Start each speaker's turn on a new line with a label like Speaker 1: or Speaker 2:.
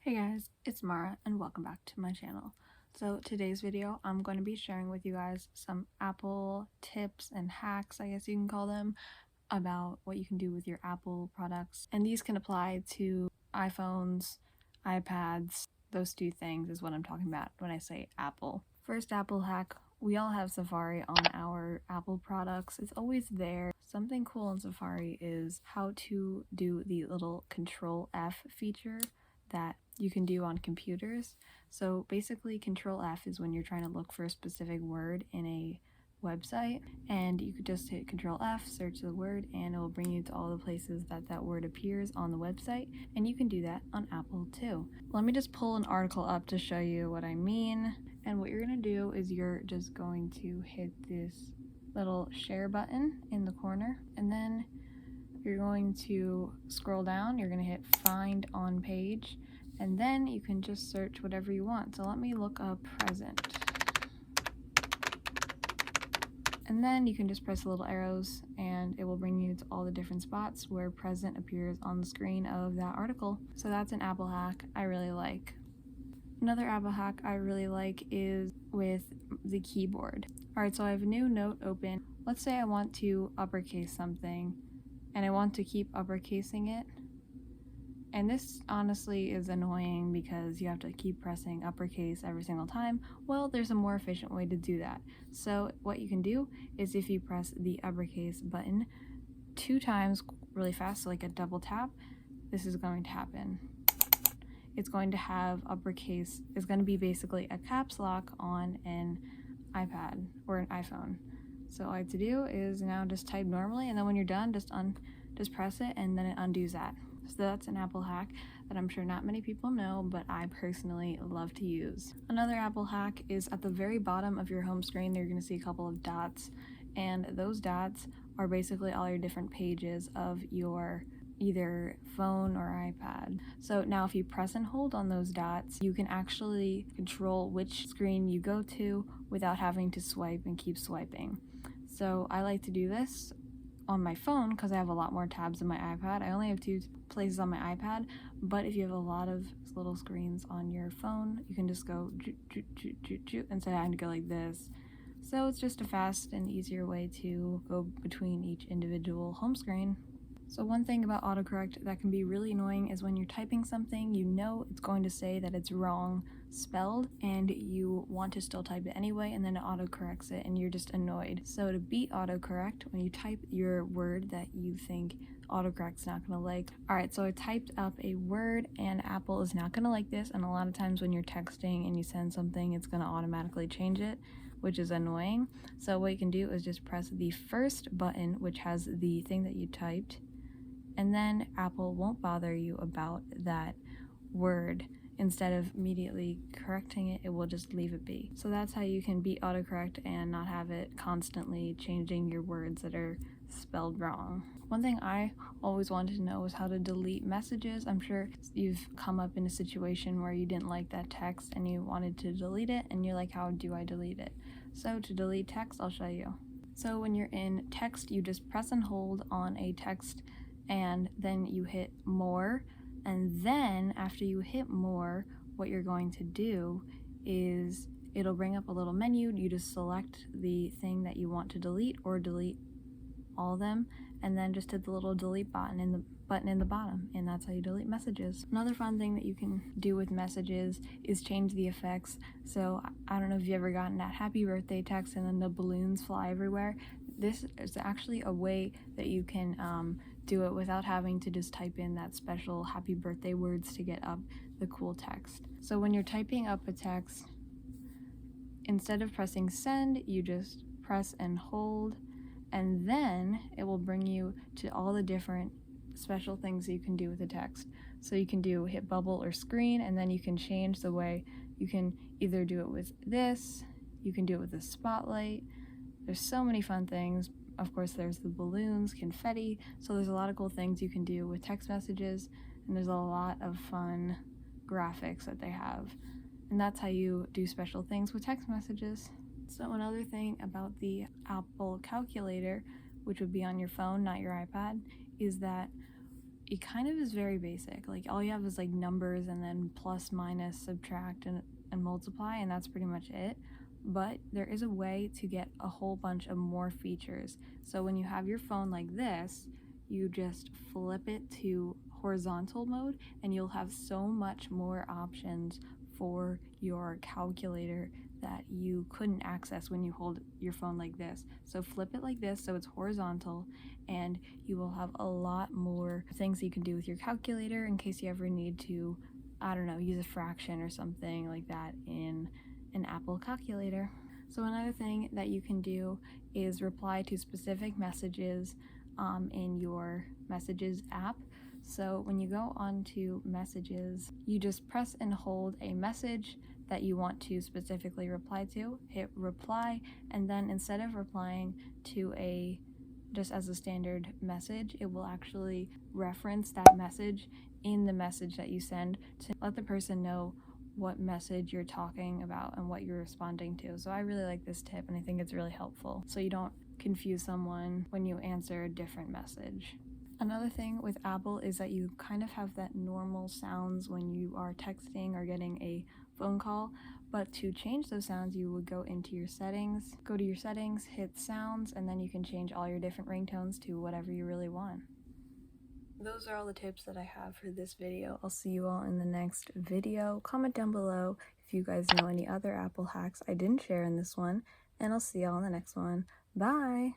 Speaker 1: Hey guys, it's Maura and welcome back to my channel. So today's video I'm going to be sharing with you guys some Apple tips and hacks, I guess you can call them, about what you can do with your Apple products. And these can apply to iPhones, iPads, those two things is what I'm talking about when I say Apple. First Apple hack, we all have Safari on our Apple products. It's always there. Something cool in Safari is how to do the little Control F feature that you can do on computers. So basically Control F is when you're trying to look for a specific word in a website, and you could just hit Control F, search the word, and it will bring you to all the places that word appears on the website, and you can do that on Apple too. Let me just pull an article up to show you what I mean. And what you're going to do is you're just going to hit this little share button in the corner, and then you're going to scroll down, you're going to hit find on page, and then you can just search whatever you want. So let me look up present. And then you can just press the little arrows and it will bring you to all the different spots where present appears on the screen of that article. So that's an Apple hack I really like. Another Apple hack I really like is with the keyboard. Alright, so I have a new note open. Let's say I want to uppercase something and I want to keep uppercasing it. And this honestly is annoying because you have to keep pressing uppercase every single time. Well, there's a more efficient way to do that. So what you can do is if you press the uppercase button 2 times really fast, so like a double tap, this is going to happen. It's going to have uppercase, it's going to be basically a caps lock on an iPad or an iPhone. So all I have to do is now just type normally, and then when you're done, just press it and then it undoes that. So that's an Apple hack that I'm sure not many people know, but I personally love to use. Another Apple hack is at the very bottom of your home screen, you're going to see a couple of dots, and those dots are basically all your different pages of your either phone or iPad. So now if you press and hold on those dots, you can actually control which screen you go to without having to swipe and keep swiping. So I like to do this on my phone because I have a lot more tabs than my iPad. I only have 2 places on my iPad, but if you have a lot of little screens on your phone, you can just go instead of having to go like this. So it's just a fast and easier way to go between each individual home screen. So one thing about autocorrect that can be really annoying is when you're typing something, you know it's going to say that it's wrong spelled and you want to still type it anyway, and then it autocorrects it and you're just annoyed. So to beat autocorrect, when you type your word that you think autocorrect's not gonna like. Alright, so I typed up a word and Apple is not gonna like this, and a lot of times when you're texting and you send something, it's gonna automatically change it, which is annoying. So what you can do is just press the first button, which has the thing that you typed, and then Apple won't bother you about that word. Instead of immediately correcting it, it will just leave it be. So that's how you can beat autocorrect and not have it constantly changing your words that are spelled wrong. One thing I always wanted to know was how to delete messages. I'm sure you've come up in a situation where you didn't like that text and you wanted to delete it, and you're like, how do I delete it? So to delete text, I'll show you. So when you're in text, you just press and hold on a text and then you hit more, and then after you hit more, what you're going to do is it'll bring up a little menu. You just select the thing that you want to delete or delete all of them, and then just hit the little delete button in the bottom, and that's how you delete messages. Another fun thing that you can do with messages is change the effects. So I don't know if you've ever gotten that happy birthday text and then the balloons fly everywhere. This is actually a way that you can do it without having to just type in that special happy birthday words to get up the cool text. So when you're typing up a text, instead of pressing send, you just press and hold, and then it will bring you to all the different special things that you can do with the text. So you can do hit bubble or screen, and then you can change the way. You can either do it with this, you can do it with the spotlight. There's so many fun things. Of course, there's the balloons, confetti, so there's a lot of cool things you can do with text messages, and there's a lot of fun graphics that they have. And that's how you do special things with text messages. So another thing about the Apple calculator, which would be on your phone, not your iPad, is that it kind of is very basic. Like all you have is like numbers and then plus, minus, subtract, and multiply, and that's pretty much it. But there is a way to get a whole bunch of more features. So when you have your phone like this, you just flip it to horizontal mode and you'll have so much more options for your calculator that you couldn't access when you hold your phone like this. So flip it like this so it's horizontal, and you will have a lot more things that you can do with your calculator in case you ever need to, I don't know, use a fraction or something like that in an Apple calculator. So another thing that you can do is reply to specific messages in your Messages app. So when you go onto Messages, you just press and hold a message that you want to specifically reply to, hit reply, and then instead of replying to just as a standard message, it will actually reference that message in the message that you send to let the person know what message you're talking about and what you're responding to. So I really like this tip, and I think it's really helpful so you don't confuse someone when you answer a different message. Another thing with Apple is that you kind of have that normal sounds when you are texting or getting a phone call, but to change those sounds you would go into your settings, hit sounds, and then you can change all your different ringtones to whatever you really want. Those are all the tips that I have for this video. I'll see you all in the next video. Comment down below if you guys know any other Apple hacks I didn't share in this one, and I'll see y'all in the next one. Bye!